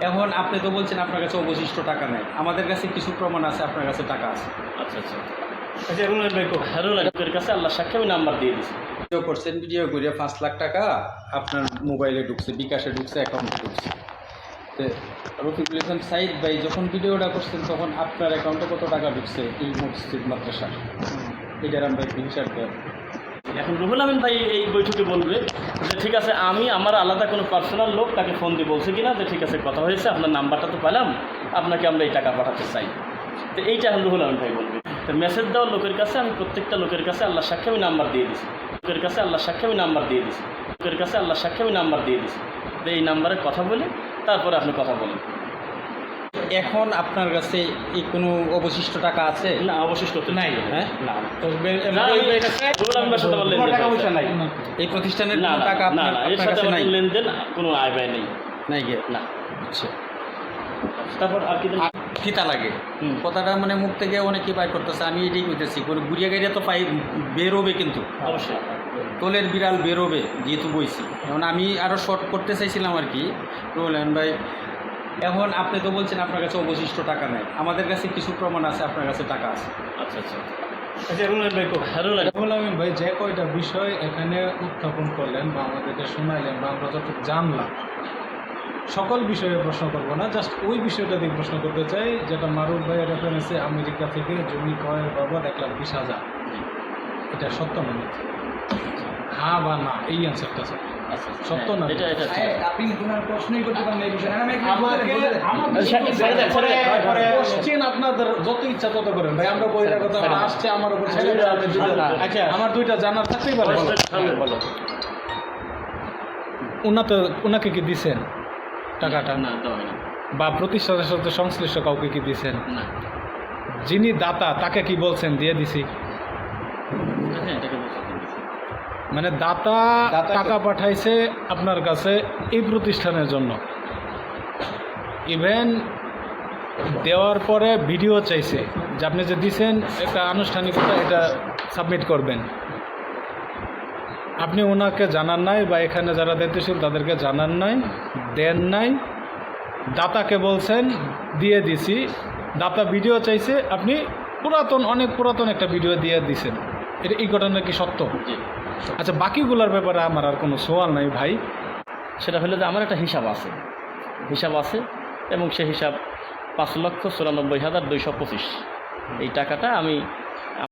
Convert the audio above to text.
এখন আপনি তো বলছেন আপনার কাছে অবশিষ্ট টাকা নেই, আমাদের কাছে কিছু প্রমাণ আছে আপনার কাছে টাকা আছে। আচ্ছা আচ্ছা আচ্ছা, হারুন ভাইয়ের কাছে আল্লাহ সাক্ষী আমি নাম্বার দিয়ে দিছি। ভিডিও করছেন, ভিডিও করে 5 লাখ টাকা আপনার মোবাইলে ঢুকছে, বিকাশে ঢুকছে, অ্যাকাউন্টে ঢুকছে। তো রফিকুল ইসলাম সাইদ ভাই যখন ভিডিওটা করছেন তখন আপনার অ্যাকাউন্টে কত টাকা ঢুকছে এই মসজিদ মাদ্রাসার, এটার আমরা একটু হিসাব দেব। এখন রুহুল আমিন ভাই এই বৈঠকে বলবে যে ঠিক আছে আমি আমার আলাদা কোনো পার্সোনাল লোক তাকে ফোন দিয়ে বলছে কিনা যে ঠিক আছে কথা হয়েছে, আপনার নাম্বারটা তো পেলাম, আপনাকে আমরা এই টাকা পাঠাতে চাই। তো এইটা এখন রুহুল আমিন ভাই বলবে। তো মেসেজ দেওয়ার লোকের কাছে আমি প্রত্যেকটা লোকের কাছে আল্লাহ সাক্ষী আমি নাম্বার দিয়ে দিছি, লোকের কাছে আল্লাহ সাক্ষী আমি নাম্বার দিয়ে দিছি, লোকের কাছে আল্লাহ সাক্ষী আমি নাম্বার দিয়ে দিছি। তো এই নাম্বারে কথা বলে তারপরে আপনি কথা বলেন। এখন আপনার কাছে এই কোনো অবশিষ্ট টাকা আছে? না অবশিষ্ট তো নাই। হ্যাঁ, না না, রুহুল আমিন ভাইয়ের সাথে আমার লেনদেন টাকা পয়সা নাই। নাই এই প্রতিষ্ঠানের না কোনো না টাকা না আপনার এর আপনার সাথে কাছে আমার নাই? কোনো লেনদেন কোনো আয় ব্যয় নেই। নাই গিয়ে না। আচ্ছা, তারপর আর কি খিতা লাগে কথাটা মানে মুখ থেকে অনেকে বাইর করতেছে, আমি এটাই কইতেছি কোনো গুড়িয়া গাড়িয়া তো পাই বেরোবে, কিন্তু অবশ্যই তোলের বিড়াল বেরোবে যেহেতু বইছি। এখন আমি আরও শর্ট করতে চাইছিলাম আর কি রুহুল ভাই। এখন আপনি তো বলছেন আপনার কাছে অবশিষ্ট টাকা নেই, আমাদের কাছে কিছু প্রমাণ আছে আপনার কাছে টাকা আছে। আচ্ছা আচ্ছা রুহুল আমিন ভাই যে কয়টা বিষয় এখানে উত্থাপন করলেন বা আমাদেরকে শোনাইলেন বা আমরা যতটুকু জানলাম, সকল বিষয়ে প্রশ্ন করবো না, জাস্ট ওই বিষয়টা দিয়ে প্রশ্ন করতে চাই যেটা মারুফ ভাইয়ের রেফারেন্সে আমেরিকা থেকে জমি ক্রয়ের বাবদ 1,20,000, এটা সত্য না মিথ্যা? হ্যাঁ বা না, এই অ্যান্সারটা স্যার সত্য না? এটা এটা আপনি তোমার প্রশ্নই করতে পারেন এই বিষয়ে। আমি কোশ্চেন আপনাদের যত ইচ্ছা তত করেন ভাই, আমরা বহিরাগত আসছে আমার উপর ছেড়ে দেওয়া, আমি আচ্ছা আমার দুইটা জানার থাকতেই পারে। বলো। ওনাকে কি দিছেন টাকাটা না দেওয়া হয়নি। বা প্রতিষ্ঠানের সাথে সংশ্লিষ্ট কাউকে কি দিছেন? না। যিনি দাতা তাকে কি বলছেন দিয়ে দিছি? হ্যাঁ এটাকে বলছি দিয়েছি। মানে দাতা টাকা পাঠাইছে আপনার কাছে এই প্রতিষ্ঠানের জন্য, ইভেন দেওয়ার পরে ভিডিও চাইছে যে আপনি যে দিছেন একটা আনুষ্ঠানিকতা এটা সাবমিট করবেন। আপনি ওনাকে জানান নাই বা এখানে যারা দায়িত্বশীল তাদেরকে জানান নাই, দেন নাই, দাতাকে বলছেন দিয়ে দিছি, দাতা ভিডিও চাইছে, আপনি অনেক পুরাতন একটা ভিডিও দিয়ে দিছেন। এটা এই ঘটনা কি সত্য? জি। আচ্ছা, বাকিগুলোর ব্যাপারে আমার আর কোনো সওয়াল নাই ভাই। সেটা হলো যে আমার একটা হিসাব আছে এবং সে হিসাব 5,94,225। এই টাকাটা আমি